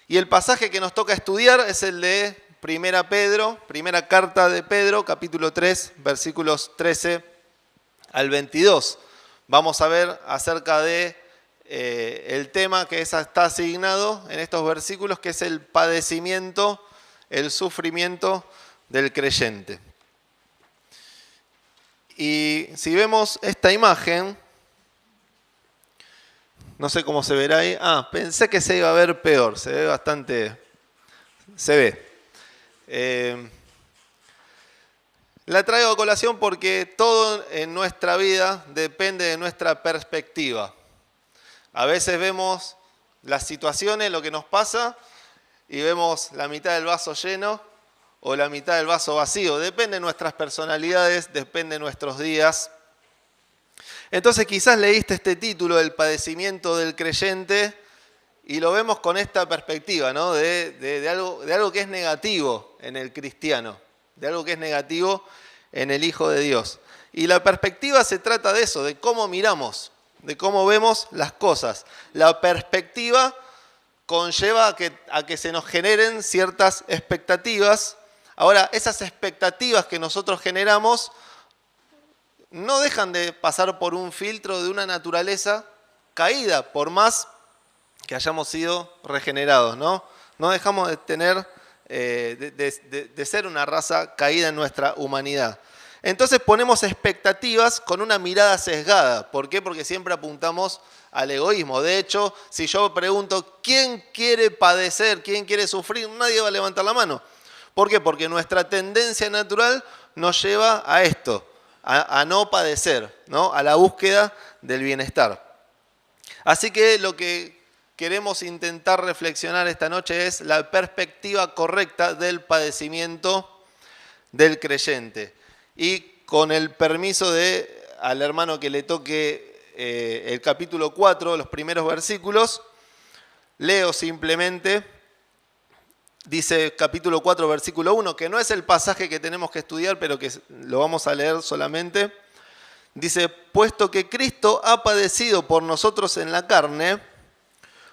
Y el pasaje que nos toca estudiar es el de primera carta de Pedro, capítulo 3, versículos 13 al 22. Vamos a ver acerca de el tema que está asignado en estos versículos, que es el padecimiento, el sufrimiento del creyente. Y si vemos esta imagen, no sé cómo se verá ahí. Pensé que se iba a ver peor, se ve bastante, se ve. La traigo a colación porque todo en nuestra vida depende de nuestra perspectiva. A veces vemos las situaciones, lo que nos pasa, y vemos la mitad del vaso lleno o la mitad del vaso vacío. Depende de nuestras personalidades, depende de nuestros días. Entonces quizás leíste este título, El padecimiento del creyente, y lo vemos con esta perspectiva, ¿no? de algo que es negativo en el cristiano, de algo que es negativo en el Hijo de Dios. Y la perspectiva se trata de eso, de cómo miramos, de cómo vemos las cosas. La perspectiva conlleva a que se nos generen ciertas expectativas. Ahora, esas expectativas que nosotros generamos no dejan de pasar por un filtro de una naturaleza caída, por más que hayamos sido regenerados, ¿no? No dejamos de tener, de ser una raza caída en nuestra humanidad. Entonces ponemos expectativas con una mirada sesgada. ¿Por qué? Porque siempre apuntamos al egoísmo. De hecho, si yo pregunto, ¿quién quiere padecer? ¿Quién quiere sufrir? Nadie va a levantar la mano. ¿Por qué? Porque nuestra tendencia natural nos lleva a esto, a no padecer, ¿no? A la búsqueda del bienestar. Así que lo que queremos intentar reflexionar esta noche es la perspectiva correcta del padecimiento del creyente. Y con el permiso al hermano que le toque el capítulo 4, los primeros versículos, leo simplemente, dice capítulo 4, versículo 1, que no es el pasaje que tenemos que estudiar, pero que lo vamos a leer solamente. Dice, puesto que Cristo ha padecido por nosotros en la carne,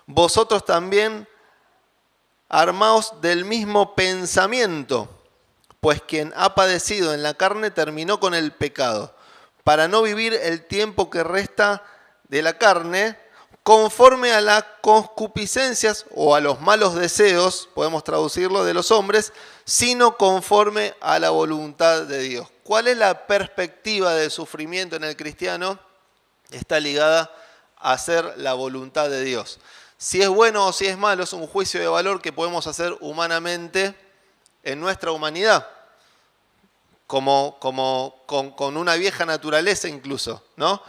vosotros también armaos del mismo pensamiento, pues quien ha padecido en la carne terminó con el pecado, para no vivir el tiempo que resta de la carne conforme a las concupiscencias o a los malos deseos, podemos traducirlo, de los hombres, sino conforme a la voluntad de Dios. ¿Cuál es la perspectiva del sufrimiento en el cristiano? Está ligada a hacer la voluntad de Dios. Si es bueno o si es malo es un juicio de valor que podemos hacer humanamente en nuestra humanidad, con una vieja naturaleza incluso, ¿no?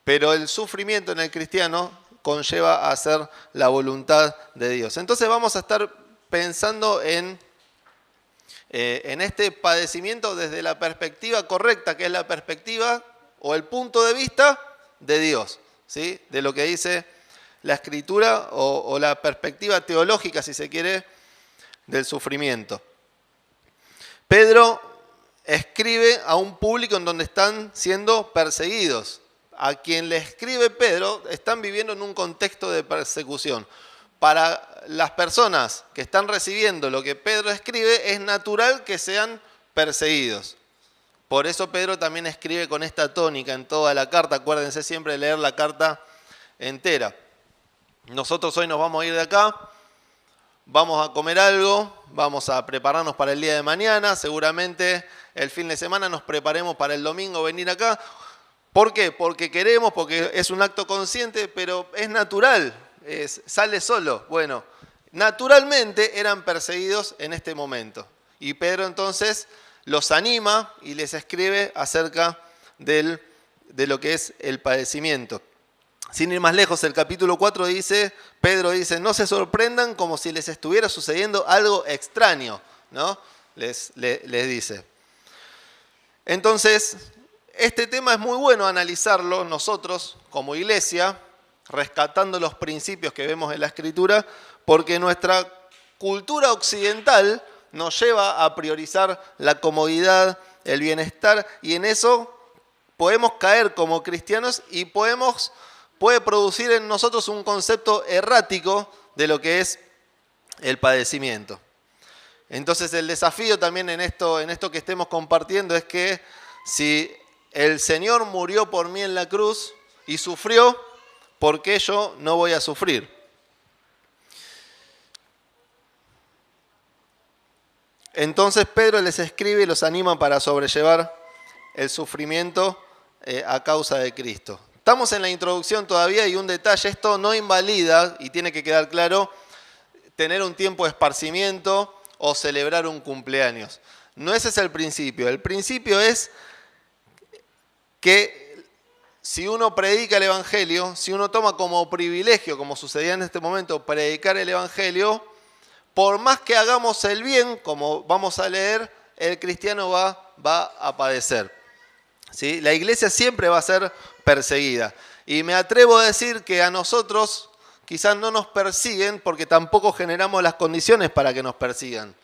Pero el sufrimiento en el cristiano conlleva a hacer la voluntad de Dios. Entonces vamos a estar pensando en este padecimiento desde la perspectiva correcta, que es la perspectiva o el punto de vista de Dios, ¿sí? De lo que dice la Escritura o la perspectiva teológica, si se quiere, del sufrimiento. Pedro escribe a un público en donde están siendo perseguidos. A quien le escribe Pedro están viviendo en un contexto de persecución. Para las personas que están recibiendo lo que Pedro escribe, es natural que sean perseguidos. Por eso Pedro también escribe con esta tónica en toda la carta. Acuérdense siempre de leer la carta entera. Nosotros hoy nos vamos a ir de acá, vamos a comer algo, vamos a prepararnos para el día de mañana, seguramente el fin de semana nos preparemos para el domingo venir acá. ¿Por qué? Porque queremos, porque es un acto consciente, pero es natural, sale solo. Bueno, naturalmente eran perseguidos en este momento. Y Pedro entonces los anima y les escribe acerca de lo que es el padecimiento. Sin ir más lejos, el capítulo 4 dice, Pedro dice, no se sorprendan como si les estuviera sucediendo algo extraño, ¿no? Les dice. Entonces, este tema es muy bueno analizarlo nosotros como iglesia, rescatando los principios que vemos en la Escritura, porque nuestra cultura occidental nos lleva a priorizar la comodidad, el bienestar, y en eso podemos caer como cristianos y puede producir en nosotros un concepto errático de lo que es el padecimiento. Entonces el desafío también en esto que estemos compartiendo es que si el Señor murió por mí en la cruz y sufrió, ¿por qué yo no voy a sufrir? Entonces Pedro les escribe y los anima para sobrellevar el sufrimiento a causa de Cristo. Estamos en la introducción todavía y un detalle, esto no invalida, y tiene que quedar claro, tener un tiempo de esparcimiento o celebrar un cumpleaños. No ese es el principio. El principio es que si uno predica el Evangelio, si uno toma como privilegio, como sucedía en este momento, predicar el Evangelio, por más que hagamos el bien, como vamos a leer, el cristiano va a padecer. ¿Sí? La iglesia siempre va a ser perseguida. Y me atrevo a decir que a nosotros quizás no nos persiguen porque tampoco generamos las condiciones para que nos persigan.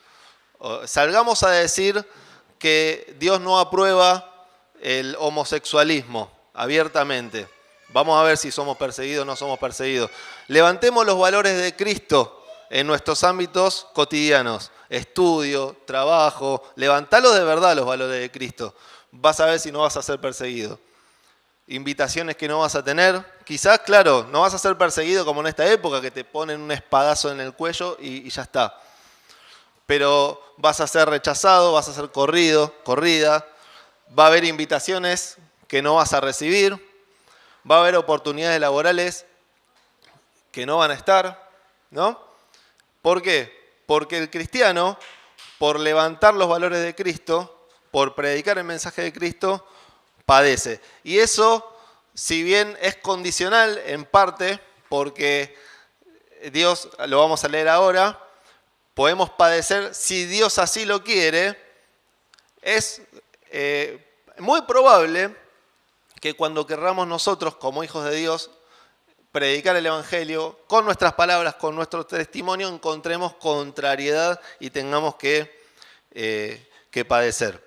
Salgamos a decir que Dios no aprueba el homosexualismo abiertamente. Vamos a ver si somos perseguidos o no somos perseguidos. Levantemos los valores de Cristo en nuestros ámbitos cotidianos. Estudio, trabajo. Levantalos de verdad los valores de Cristo. Vas a ver si no vas a ser perseguido. Invitaciones que no vas a tener. Quizás, claro, no vas a ser perseguido como en esta época que te ponen un espadazo en el cuello y ya está. Pero vas a ser rechazado, vas a ser corrida. Va a haber invitaciones que no vas a recibir. Va a haber oportunidades laborales que no van a estar, ¿no? ¿Por qué? Porque el cristiano, por levantar los valores de Cristo, por predicar el mensaje de Cristo, padece. Y eso, si bien es condicional en parte, porque Dios, lo vamos a leer ahora, podemos padecer si Dios así lo quiere, es muy probable que cuando querramos nosotros, como hijos de Dios, predicar el Evangelio, con nuestras palabras, con nuestro testimonio, encontremos contrariedad y tengamos que padecer.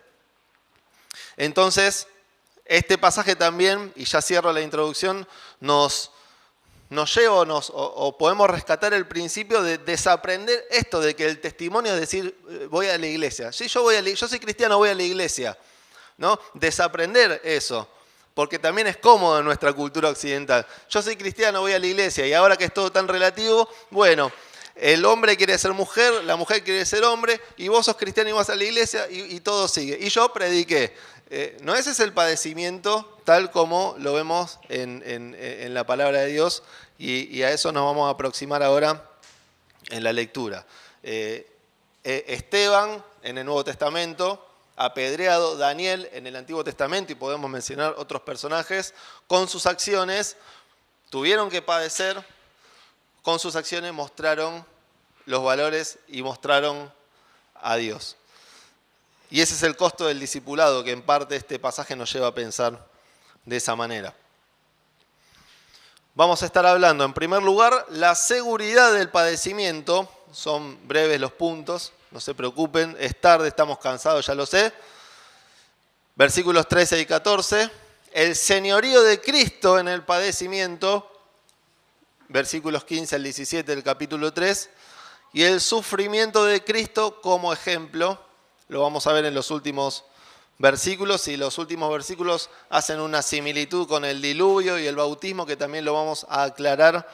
Entonces, este pasaje también, y ya cierro la introducción, nos lleva o podemos rescatar el principio de desaprender esto de que el testimonio es decir, voy a la iglesia. Sí, yo soy cristiano, voy a la iglesia, ¿no? Desaprender eso, porque también es cómodo en nuestra cultura occidental. Yo soy cristiano, voy a la iglesia, y ahora que es todo tan relativo, bueno, el hombre quiere ser mujer, la mujer quiere ser hombre, y vos sos cristiano y vas a la iglesia y todo sigue. Y yo prediqué. No, ese es el padecimiento tal como lo vemos en la palabra de Dios, y a eso nos vamos a aproximar ahora en la lectura. Esteban en el Nuevo Testamento, apedreado, Daniel en el Antiguo Testamento, y podemos mencionar otros personajes, con sus acciones tuvieron que padecer, con sus acciones mostraron los valores y mostraron a Dios. Y ese es el costo del discipulado, que en parte este pasaje nos lleva a pensar de esa manera. Vamos a estar hablando, en primer lugar, la seguridad del padecimiento. Son breves los puntos, no se preocupen, es tarde, estamos cansados, ya lo sé. Versículos 13 y 14. El señorío de Cristo en el padecimiento. Versículos 15 al 17 del capítulo 3. Y el sufrimiento de Cristo como ejemplo. Lo vamos a ver en los últimos versículos, y los últimos versículos hacen una similitud con el diluvio y el bautismo, que también lo vamos a aclarar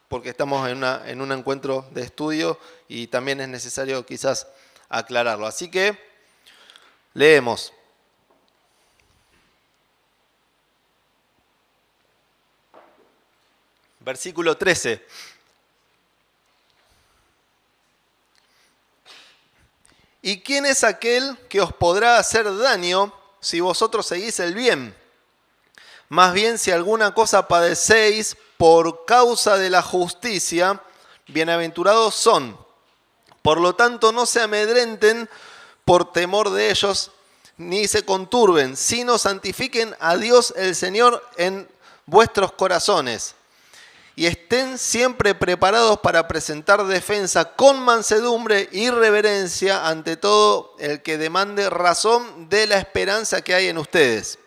porque estamos en un encuentro de estudio y también es necesario quizás aclararlo. Así que leemos. Versículo 13. ¿Y quién es aquel que os podrá hacer daño si vosotros seguís el bien? Más bien, si alguna cosa padecéis por causa de la justicia, bienaventurados son. Por lo tanto, no se amedrenten por temor de ellos, ni se conturben, sino santifiquen a Dios el Señor en vuestros corazones. Y estén siempre preparados para presentar defensa con mansedumbre y reverencia ante todo el que demande razón de la esperanza que hay en ustedes,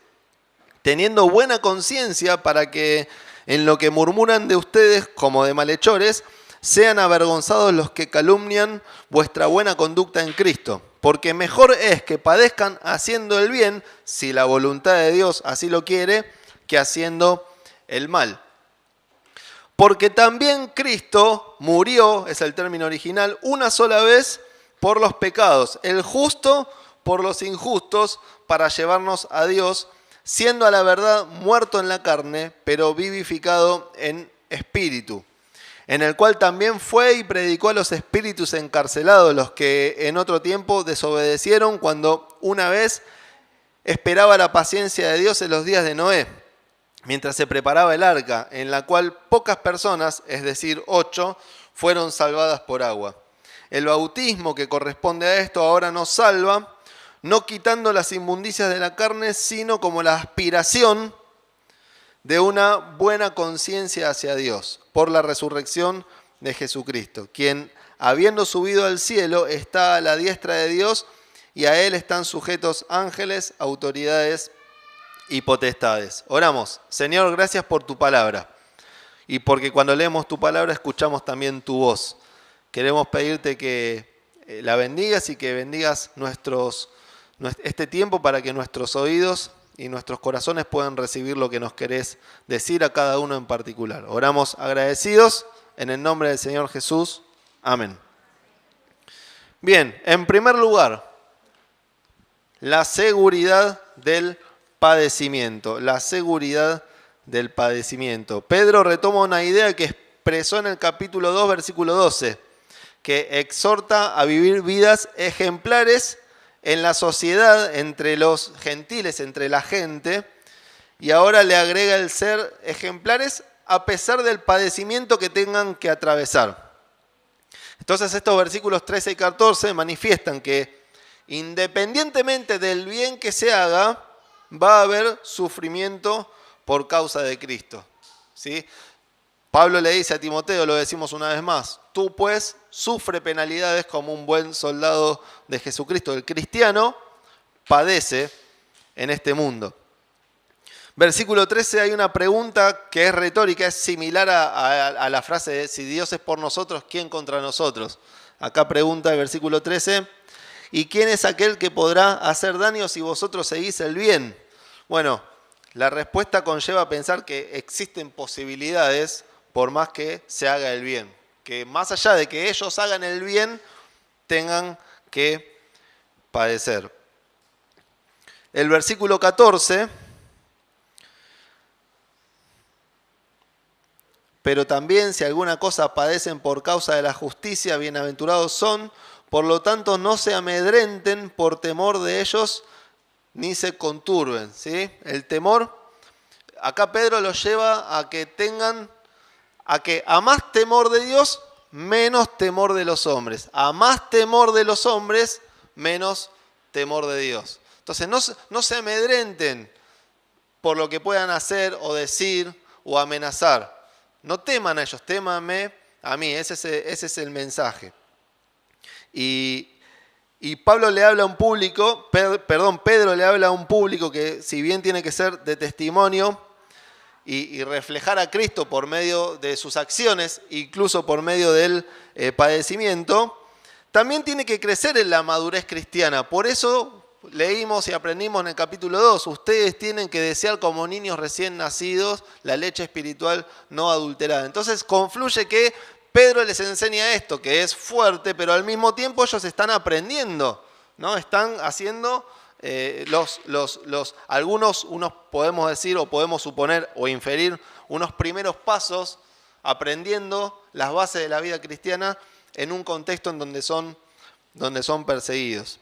teniendo buena conciencia para que en lo que murmuran de ustedes como de malhechores, Sean avergonzados los que calumnian vuestra buena conducta en Cristo, porque mejor es que padezcan haciendo el bien, si la voluntad de Dios así lo quiere, que haciendo el mal. Porque también Cristo murió, es el término original, una sola vez por los pecados, el justo por los injustos, para llevarnos a Dios, siendo a la verdad muerto en la carne, pero vivificado en espíritu, en el cual también fue y predicó a los espíritus encarcelados, los que en otro tiempo desobedecieron cuando una vez esperaba la paciencia de Dios en los días de Noé, mientras se preparaba el arca, en la cual pocas personas, es decir, 8, fueron salvadas por agua. El bautismo que corresponde a esto ahora nos salva, no quitando las inmundicias de la carne, sino como la aspiración de una buena conciencia hacia Dios, por la resurrección de Jesucristo, quien, habiendo subido al cielo, está a la diestra de Dios, y a Él están sujetos ángeles, autoridades y potestades. Oramos. Señor, gracias por tu palabra, y porque cuando leemos tu palabra escuchamos también tu voz. Queremos pedirte que la bendigas y que bendigas este tiempo para que nuestros oídos y nuestros corazones puedan recibir lo que nos querés decir a cada uno en particular. Oramos agradecidos en el nombre del Señor Jesús. Amén. Bien, en primer lugar, la seguridad del padecimiento. La seguridad del padecimiento. Pedro retoma una idea que expresó en el capítulo 2, versículo 12, que exhorta a vivir vidas ejemplares en la sociedad, entre los gentiles, entre la gente, y ahora le agrega el ser ejemplares a pesar del padecimiento que tengan que atravesar. Entonces estos versículos 13 y 14 manifiestan que independientemente del bien que se haga, va a haber sufrimiento por causa de Cristo. ¿Sí? Pablo le dice a Timoteo, lo decimos una vez más, tú pues sufre penalidades como un buen soldado de Jesucristo. El cristiano padece en este mundo. Versículo 13 hay una pregunta que es retórica, es similar a la frase de si Dios es por nosotros, ¿quién contra nosotros? Acá pregunta el versículo 13, ¿y quién es aquel que podrá hacer daño si vosotros seguís el bien? Bueno, la respuesta conlleva pensar que existen posibilidades por más que se haga el bien. Que más allá de que ellos hagan el bien, tengan que padecer. El versículo 14, pero también si alguna cosa padecen por causa de la justicia, bienaventurados son, por lo tanto no se amedrenten por temor de ellos, ni se conturben. ¿Sí? El temor, acá Pedro los lleva a que tengan, a más temor de Dios, menos temor de los hombres. A más temor de los hombres, menos temor de Dios. Entonces no se amedrenten por lo que puedan hacer o decir o amenazar. No teman a ellos, témanme a mí. Ese es el mensaje. Y Pedro le habla a un público que si bien tiene que ser de testimonio y reflejar a Cristo por medio de sus acciones, incluso por medio del padecimiento, también tiene que crecer en la madurez cristiana. Por eso leímos y aprendimos en el capítulo 2, ustedes tienen que desear como niños recién nacidos la leche espiritual no adulterada. Entonces confluye que Pedro les enseña esto, que es fuerte, pero al mismo tiempo ellos están aprendiendo, ¿no? Están haciendo unos podemos decir o podemos suponer o inferir unos primeros pasos aprendiendo las bases de la vida cristiana en un contexto en donde son perseguidos.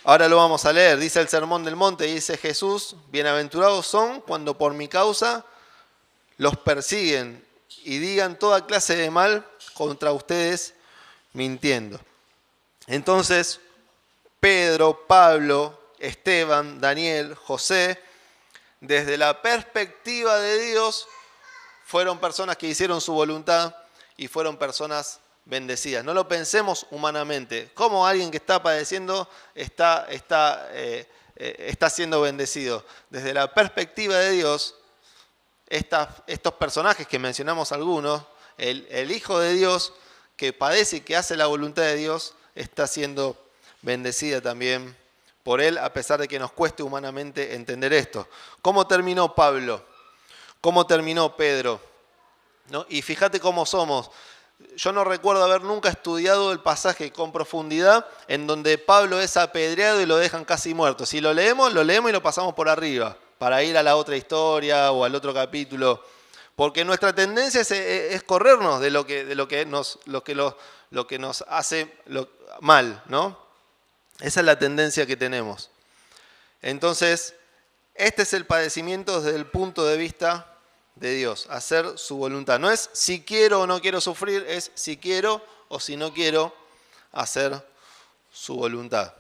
Ahora lo vamos a leer, dice el Sermón del Monte, dice Jesús, bienaventurados son cuando por mi causa los persiguen y digan toda clase de mal contra ustedes mintiendo. Entonces, Pedro, Pablo, Esteban, Daniel, José, desde la perspectiva de Dios, fueron personas que hicieron su voluntad y fueron personas bendecidas. No lo pensemos humanamente. ¿Cómo alguien que está padeciendo está siendo bendecido? Desde la perspectiva de Dios, estos personajes que mencionamos algunos, el Hijo de Dios que padece y que hace la voluntad de Dios está siendo bendecida también por Él, a pesar de que nos cueste humanamente entender esto. ¿Cómo terminó Pablo? ¿Cómo terminó Pedro? ¿No? Y fíjate cómo somos. Yo no recuerdo haber nunca estudiado el pasaje con profundidad en donde Pablo es apedreado y lo dejan casi muerto. Si lo leemos y lo pasamos por arriba para ir a la otra historia o al otro capítulo. Porque nuestra tendencia es corrernos de lo que nos hace mal, ¿no? Esa es la tendencia que tenemos. Entonces, este es el padecimiento desde el punto de vista de Dios, hacer su voluntad. No es si quiero o no quiero sufrir, es si quiero o si no quiero hacer su voluntad.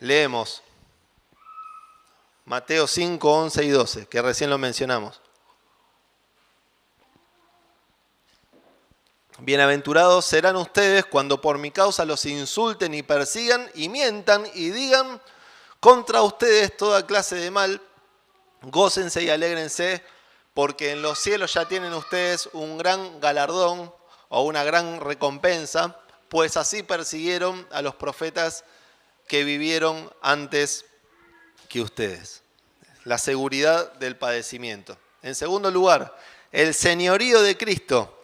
Leemos Mateo 5, 11 y 12, que recién lo mencionamos. Bienaventurados serán ustedes cuando por mi causa los insulten y persigan y mientan y digan contra ustedes toda clase de mal. Gócense y alégrense, porque en los cielos ya tienen ustedes un gran galardón o una gran recompensa, pues así persiguieron a los profetas que vivieron antes que ustedes. La seguridad del padecimiento. En segundo lugar, el señorío de Cristo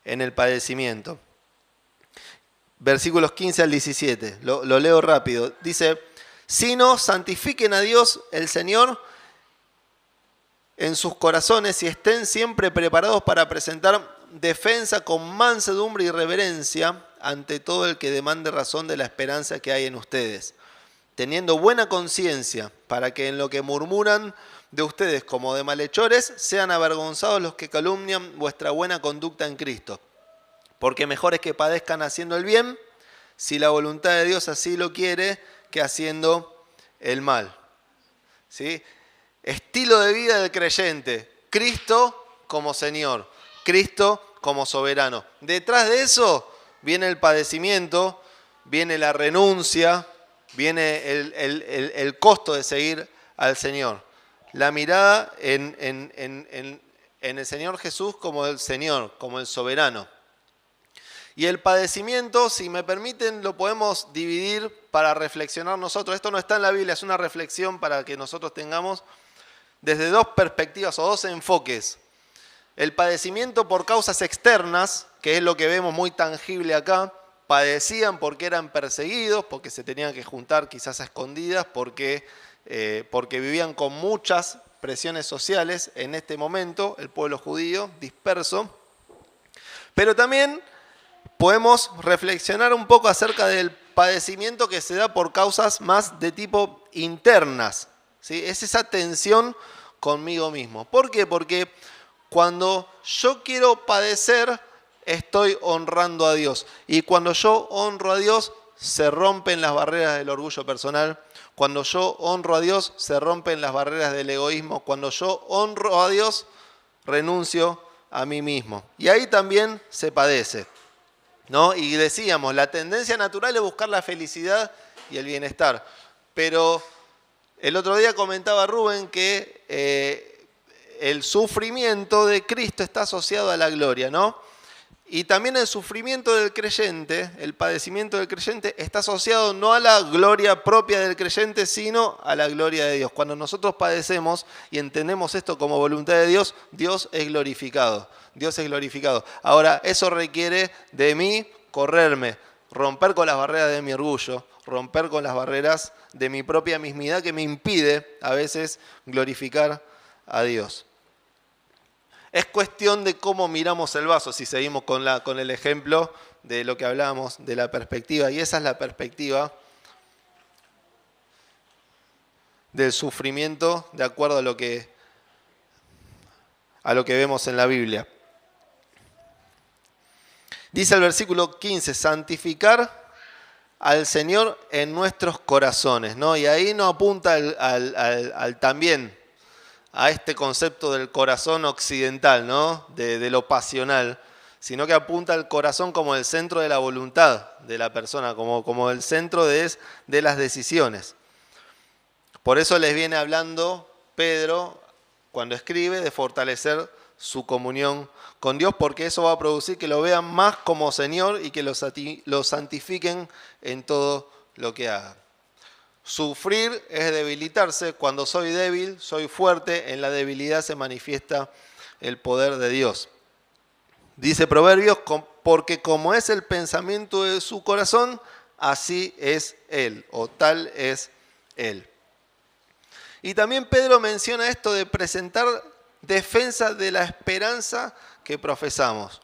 en el padecimiento. Versículos 15 al 17, lo leo rápido. Dice, sino santifiquen a Dios el Señor en sus corazones y estén siempre preparados para presentar defensa con mansedumbre y reverencia ante todo el que demande razón de la esperanza que hay en ustedes, teniendo buena conciencia, para que en lo que murmuran de ustedes como de malhechores sean avergonzados los que calumnian vuestra buena conducta en Cristo. Porque mejor es que padezcan haciendo el bien, si la voluntad de Dios así lo quiere, que haciendo el mal. ¿Sí? Estilo de vida del creyente, Cristo como Señor, Cristo como soberano. Detrás de eso viene el padecimiento, viene la renuncia, viene el costo de seguir al Señor. La mirada en el Señor Jesús como el Señor, como el soberano. Y el padecimiento, si me permiten, lo podemos dividir para reflexionar nosotros. Esto no está en la Biblia, es una reflexión para que nosotros tengamos desde dos perspectivas o dos enfoques. El padecimiento por causas externas, que es lo que vemos muy tangible acá, padecían porque eran perseguidos, porque se tenían que juntar quizás a escondidas, porque vivían con muchas presiones sociales en este momento, el pueblo judío disperso. Pero también podemos reflexionar un poco acerca del padecimiento que se da por causas más de tipo internas, ¿sí? Es esa tensión conmigo mismo. ¿Por qué? Porque cuando yo quiero padecer, estoy honrando a Dios. Y cuando yo honro a Dios, se rompen las barreras del orgullo personal. Cuando yo honro a Dios, se rompen las barreras del egoísmo. Cuando yo honro a Dios, renuncio a mí mismo. Y ahí también se padece, ¿no? Y decíamos, la tendencia natural es buscar la felicidad y el bienestar. Pero el otro día comentaba Rubén que el sufrimiento de Cristo está asociado a la gloria, ¿no? Y también el sufrimiento del creyente, el padecimiento del creyente, está asociado no a la gloria propia del creyente, sino a la gloria de Dios. Cuando nosotros padecemos y entendemos esto como voluntad de Dios, Dios es glorificado. Dios es glorificado. Ahora, eso requiere de mí correrme, romper con las barreras de mi orgullo, romper con las barreras de mi propia mismidad que me impide a veces glorificar a Dios. Es cuestión de cómo miramos el vaso, si seguimos con el ejemplo de lo que hablábamos, de la perspectiva. Y esa es la perspectiva del sufrimiento de acuerdo a lo que vemos en la Biblia. Dice el versículo 15, santificar al Señor en nuestros corazones, ¿no? Y ahí no apunta al también a este concepto del corazón occidental, ¿no? De lo pasional, sino que apunta al corazón como el centro de la voluntad de la persona, como el centro de las decisiones. Por eso les viene hablando Pedro cuando escribe, de fortalecer su comunión con Dios, porque eso va a producir que lo vean más como Señor y que lo santifiquen en todo lo que hagan. Sufrir es debilitarse. Cuando soy débil, soy fuerte. En la debilidad se manifiesta el poder de Dios. Dice Proverbios, porque como es el pensamiento de su corazón, así es Él, o tal es Él. Y también Pedro menciona esto de presentar defensa de la esperanza que profesamos.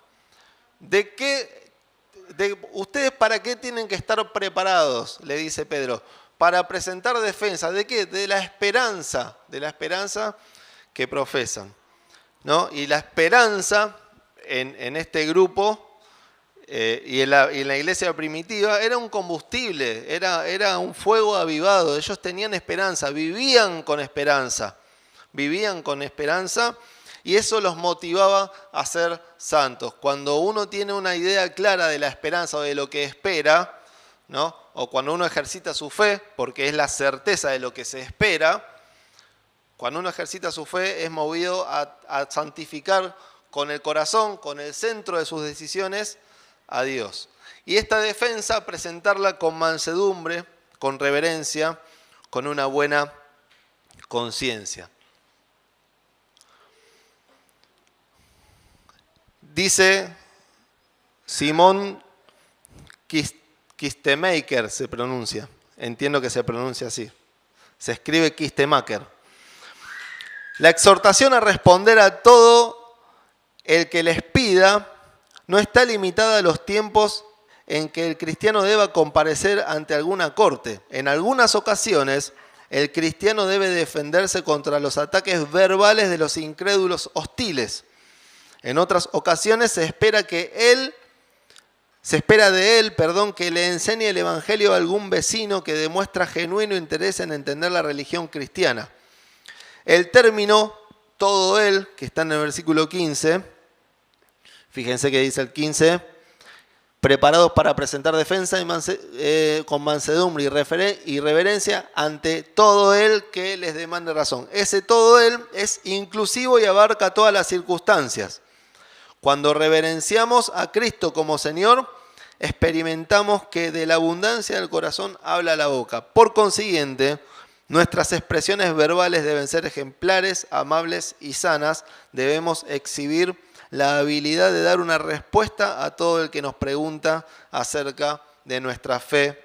¿Ustedes para qué tienen que estar preparados? Le dice Pedro. Para presentar defensa. ¿De qué? De la esperanza que profesan, ¿no? Y la esperanza en este grupo y en la iglesia primitiva era un combustible, era un fuego avivado. Ellos tenían esperanza, vivían con esperanza y eso los motivaba a ser santos. Cuando uno tiene una idea clara de la esperanza o de lo que espera, ¿no? O cuando uno ejercita su fe, porque es la certeza de lo que se espera, cuando uno ejercita su fe es movido a santificar con el corazón, con el centro de sus decisiones, a Dios. Y esta defensa, presentarla con mansedumbre, con reverencia, con una buena conciencia. Dice Simón Kistemaker, se pronuncia. Entiendo que se pronuncia así. Se escribe Kistemaker. La exhortación a responder a todo el que les pida no está limitada a los tiempos en que el cristiano deba comparecer ante alguna corte. En algunas ocasiones, el cristiano debe defenderse contra los ataques verbales de los incrédulos hostiles. En otras ocasiones se espera de él que le enseñe el evangelio a algún vecino que demuestra genuino interés en entender la religión cristiana. El término todo él, que está en el versículo 15, fíjense que dice el 15, preparados para presentar defensa con mansedumbre y reverencia ante todo él que les demande razón. Ese todo él es inclusivo y abarca todas las circunstancias. Cuando reverenciamos a Cristo como Señor, experimentamos que de la abundancia del corazón habla la boca. Por consiguiente, nuestras expresiones verbales deben ser ejemplares, amables y sanas. Debemos exhibir la habilidad de dar una respuesta a todo el que nos pregunta acerca de nuestra fe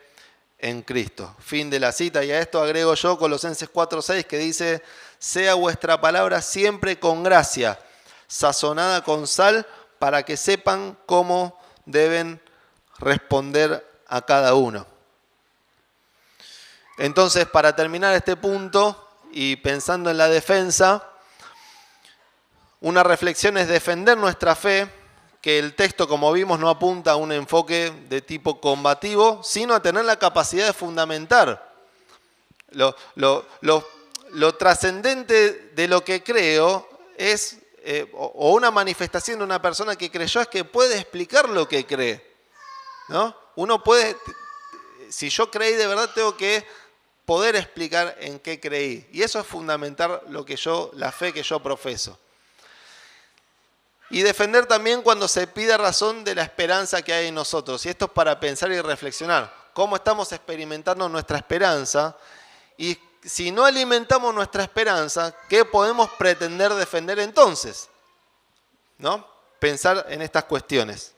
en Cristo. Fin de la cita. Y a esto agrego yo Colosenses 4:6 que dice: sea vuestra palabra siempre con gracia, sazonada con sal, para que sepan cómo deben responder a cada uno. Entonces, para terminar este punto y pensando en la defensa, una reflexión es defender nuestra fe, que el texto, como vimos, no apunta a un enfoque de tipo combativo, sino a tener la capacidad de fundamentar. Lo trascendente de lo que creo es, o una manifestación de una persona que creyó, es que puede explicar lo que cree, ¿no? Uno puede, si yo creí de verdad, tengo que poder explicar en qué creí. Y eso es fundamentar la fe que yo profeso. Y defender también cuando se pide razón de la esperanza que hay en nosotros. Y esto es para pensar y reflexionar. ¿Cómo estamos experimentando nuestra esperanza? Y si no alimentamos nuestra esperanza, ¿qué podemos pretender defender entonces? ¿No? Pensar en estas cuestiones.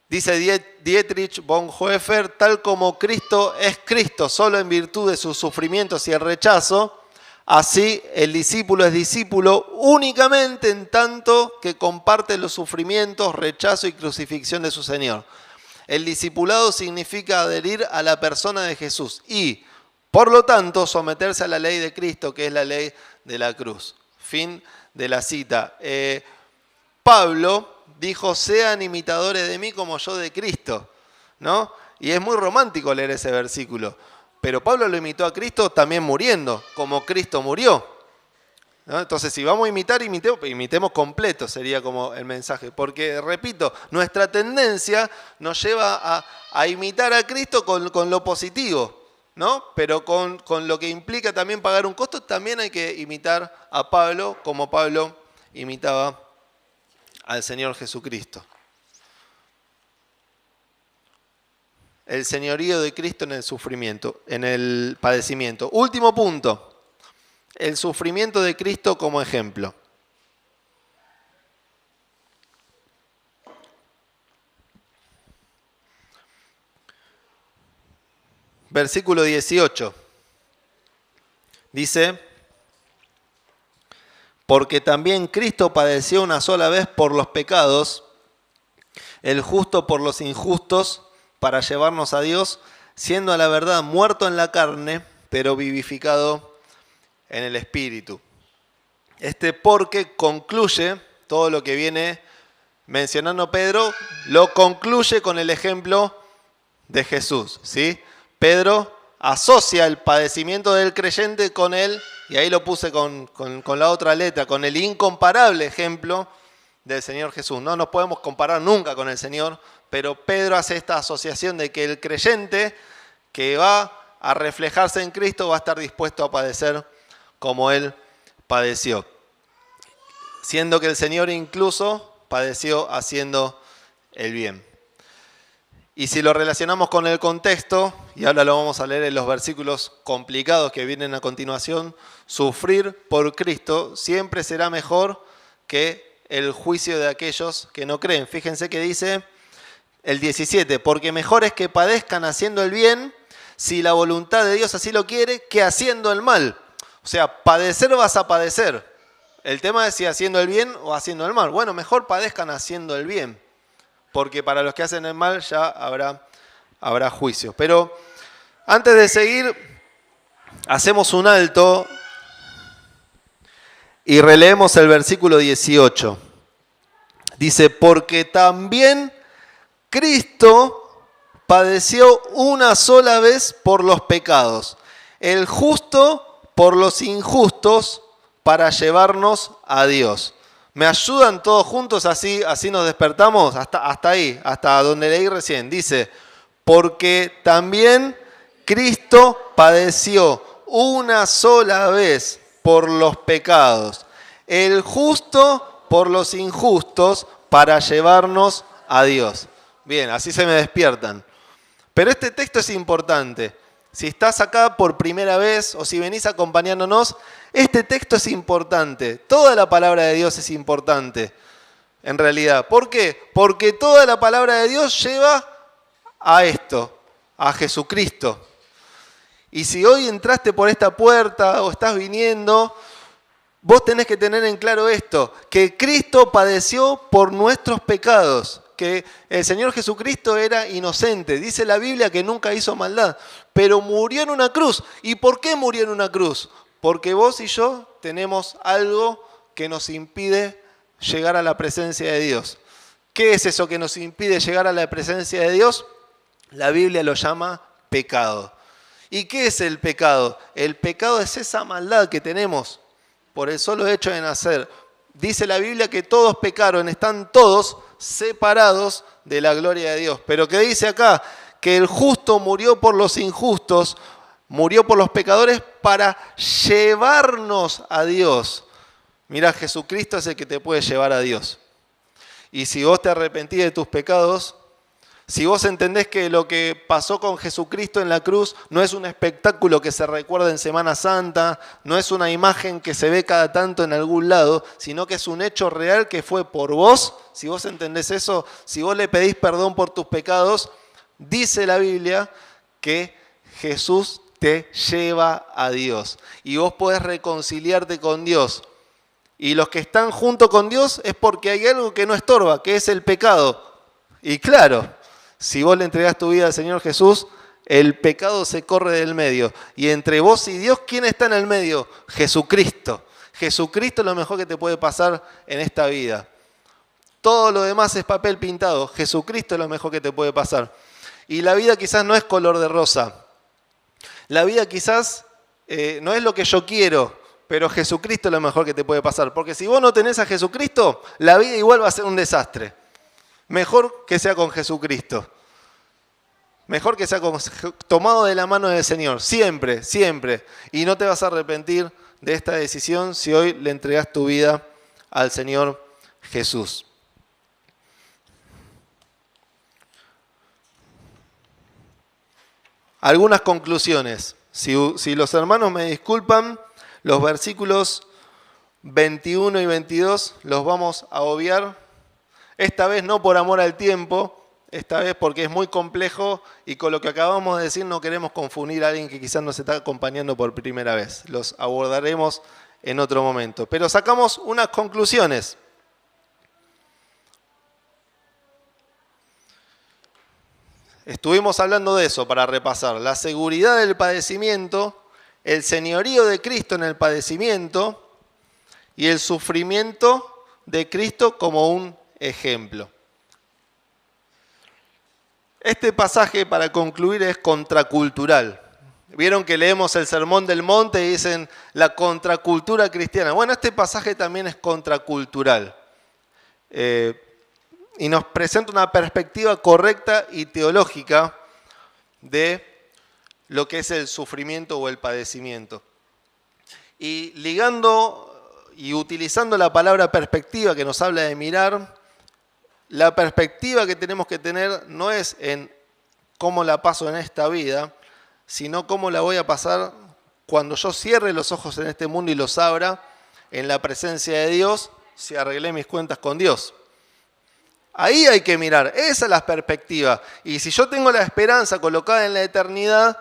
Dice Dietrich Bonhoeffer, tal como Cristo es Cristo solo en virtud de sus sufrimientos y el rechazo, así el discípulo es discípulo únicamente en tanto que comparte los sufrimientos, rechazo y crucifixión de su Señor. El discipulado significa adherir a la persona de Jesús y, por lo tanto, someterse a la ley de Cristo, que es la ley de la cruz. Fin de la cita. Pablo dijo: sean imitadores de mí como yo de Cristo, ¿no? Y es muy romántico leer ese versículo. Pero Pablo lo imitó a Cristo también muriendo, como Cristo murió, ¿no? Entonces, si vamos a imitar, imitemos completo, sería como el mensaje. Porque, repito, nuestra tendencia nos lleva a imitar a Cristo con lo positivo, ¿no? Pero con lo que implica también pagar un costo, también hay que imitar a Pablo como Pablo imitaba al Señor Jesucristo. El señorío de Cristo en el sufrimiento, en el padecimiento. Último punto, el sufrimiento de Cristo como ejemplo. Versículo 18. Dice, porque también Cristo padeció una sola vez por los pecados, el justo por los injustos, para llevarnos a Dios, siendo a la verdad muerto en la carne, pero vivificado en el Espíritu. Porque concluye todo lo que viene mencionando Pedro, lo concluye con el ejemplo de Jesús, ¿sí? Pedro asocia el padecimiento del creyente con él, y ahí lo puse con la otra letra, con el incomparable ejemplo del Señor Jesús. No nos podemos comparar nunca con el Señor, pero Pedro hace esta asociación de que el creyente que va a reflejarse en Cristo va a estar dispuesto a padecer como Él padeció. Siendo que el Señor incluso padeció haciendo el bien. Y si lo relacionamos con el contexto, y ahora lo vamos a leer en los versículos complicados que vienen a continuación, sufrir por Cristo siempre será mejor que el juicio de aquellos que no creen. Fíjense que dice el 17, porque mejor es que padezcan haciendo el bien, si la voluntad de Dios así lo quiere, que haciendo el mal. O sea, padecer vas a padecer. El tema es si haciendo el bien o haciendo el mal. Bueno, mejor padezcan haciendo el bien, porque para los que hacen el mal ya habrá juicio. Pero antes de seguir, hacemos un alto y releemos el versículo 18. Dice, porque también Cristo padeció una sola vez por los pecados, el justo por los injustos, para llevarnos a Dios. ¿Me ayudan todos juntos? Así nos despertamos hasta ahí, hasta donde leí recién. Dice, porque también Cristo padeció una sola vez por los pecados, el justo por los injustos, para llevarnos a Dios. Bien, así se me despiertan. Pero este texto es importante. Si estás acá por primera vez o si venís acompañándonos, este texto es importante. Toda la palabra de Dios es importante, en realidad. ¿Por qué? Porque toda la palabra de Dios lleva a esto, a Jesucristo. Y si hoy entraste por esta puerta o estás viniendo, vos tenés que tener en claro esto, que Cristo padeció por nuestros pecados, que el Señor Jesucristo era inocente. Dice la Biblia que nunca hizo maldad, pero murió en una cruz. ¿Y por qué murió en una cruz? Porque vos y yo tenemos algo que nos impide llegar a la presencia de Dios. ¿Qué es eso que nos impide llegar a la presencia de Dios? La Biblia lo llama pecado. ¿Y qué es el pecado? El pecado es esa maldad que tenemos por el solo hecho de nacer. Dice la Biblia que todos pecaron, están todos separados de la gloria de Dios. Pero ¿qué dice acá? Que el justo murió por los injustos, murió por los pecadores para llevarnos a Dios. Mira, Jesucristo es el que te puede llevar a Dios. Y si vos te arrepentís de tus pecados, si vos entendés que lo que pasó con Jesucristo en la cruz no es un espectáculo que se recuerda en Semana Santa, no es una imagen que se ve cada tanto en algún lado, sino que es un hecho real que fue por vos, si vos entendés eso, si vos le pedís perdón por tus pecados, dice la Biblia que Jesús te lleva a Dios y vos podés reconciliarte con Dios. Y los que están junto con Dios es porque hay algo que no estorba, que es el pecado. Y claro, si vos le entregás tu vida al Señor Jesús, el pecado se corre del medio. Y entre vos y Dios, ¿quién está en el medio? Jesucristo. Jesucristo es lo mejor que te puede pasar en esta vida. Todo lo demás es papel pintado. Jesucristo es lo mejor que te puede pasar. Y la vida quizás no es color de rosa. La vida quizás no es lo que yo quiero, pero Jesucristo es lo mejor que te puede pasar. Porque si vos no tenés a Jesucristo, la vida igual va a ser un desastre. Mejor que sea con Jesucristo. mejor que sea tomado de la mano del Señor, siempre, siempre. Y no te vas a arrepentir de esta decisión si hoy le entregas tu vida al Señor Jesús. Algunas conclusiones. Si los hermanos me disculpan, los versículos 21 y 22 los vamos a obviar. Esta vez no por amor al tiempo, esta vez porque es muy complejo y con lo que acabamos de decir no queremos confundir a alguien que quizás nos está acompañando por primera vez. Los abordaremos en otro momento. Pero sacamos unas conclusiones. Estuvimos hablando de eso para repasar. La seguridad del padecimiento, el señorío de Cristo en el padecimiento y el sufrimiento de Cristo como un ejemplo. Este pasaje, para concluir, es contracultural. Vieron que leemos el Sermón del Monte y dicen la contracultura cristiana. Bueno, este pasaje también es contracultural. Y nos presenta una perspectiva correcta y teológica de lo que es el sufrimiento o el padecimiento. Y ligando y utilizando la palabra perspectiva que nos habla de mirar, la perspectiva que tenemos que tener no es en cómo la paso en esta vida, sino cómo la voy a pasar cuando yo cierre los ojos en este mundo y los abra en la presencia de Dios, si arreglé mis cuentas con Dios. Ahí hay que mirar, esa es la perspectiva. Y si yo tengo la esperanza colocada en la eternidad,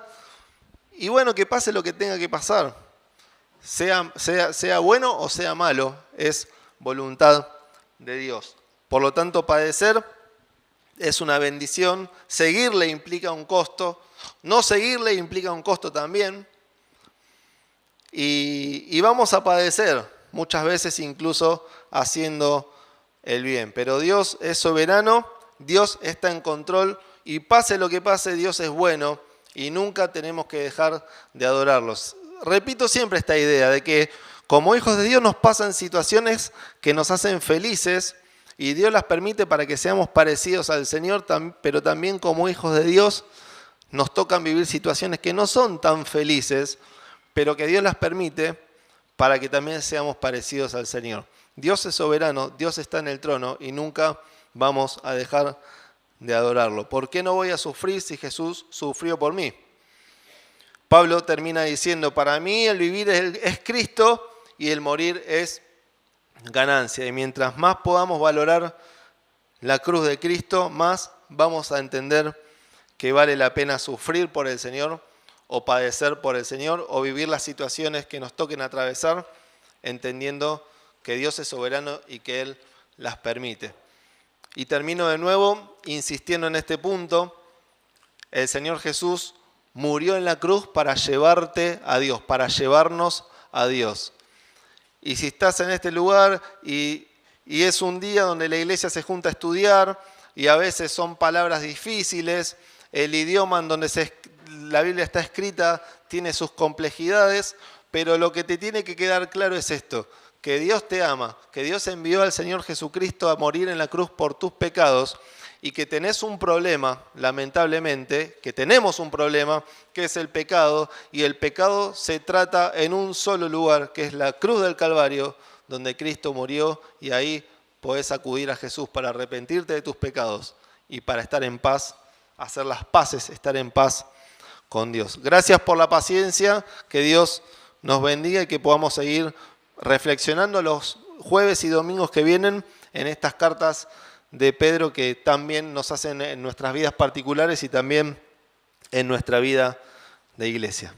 y bueno, que pase lo que tenga que pasar, sea bueno o sea malo, es voluntad de Dios. Por lo tanto, padecer es una bendición, seguirle implica un costo, no seguirle implica un costo también, y vamos a padecer, muchas veces incluso haciendo el bien. Pero Dios es soberano, Dios está en control, y pase lo que pase, Dios es bueno, y nunca tenemos que dejar de adorarlos. Repito siempre esta idea de que como hijos de Dios nos pasan situaciones que nos hacen felices, y Dios las permite para que seamos parecidos al Señor, pero también como hijos de Dios nos tocan vivir situaciones que no son tan felices, pero que Dios las permite para que también seamos parecidos al Señor. Dios es soberano, Dios está en el trono y nunca vamos a dejar de adorarlo. ¿Por qué no voy a sufrir si Jesús sufrió por mí? Pablo termina diciendo, para mí el vivir es Cristo y el morir es ganancia. Y mientras más podamos valorar la cruz de Cristo, más vamos a entender que vale la pena sufrir por el Señor o padecer por el Señor o vivir las situaciones que nos toquen atravesar, entendiendo que Dios es soberano y que Él las permite. Y termino de nuevo insistiendo en este punto. El Señor Jesús murió en la cruz para llevarte a Dios, para llevarnos a Dios. Y si estás en este lugar y es un día donde la iglesia se junta a estudiar y a veces son palabras difíciles, el idioma en donde la Biblia está escrita tiene sus complejidades, pero lo que te tiene que quedar claro es esto, que Dios te ama, que Dios envió al Señor Jesucristo a morir en la cruz por tus pecados y que tenés un problema, lamentablemente, que tenemos un problema, que es el pecado, y el pecado se trata en un solo lugar, que es la cruz del Calvario, donde Cristo murió, y ahí podés acudir a Jesús para arrepentirte de tus pecados y para estar en paz, hacer las paces, estar en paz con Dios. Gracias por la paciencia, que Dios nos bendiga y que podamos seguir reflexionando los jueves y domingos que vienen en estas cartas de Pedro que también nos hacen en nuestras vidas particulares y también en nuestra vida de iglesia.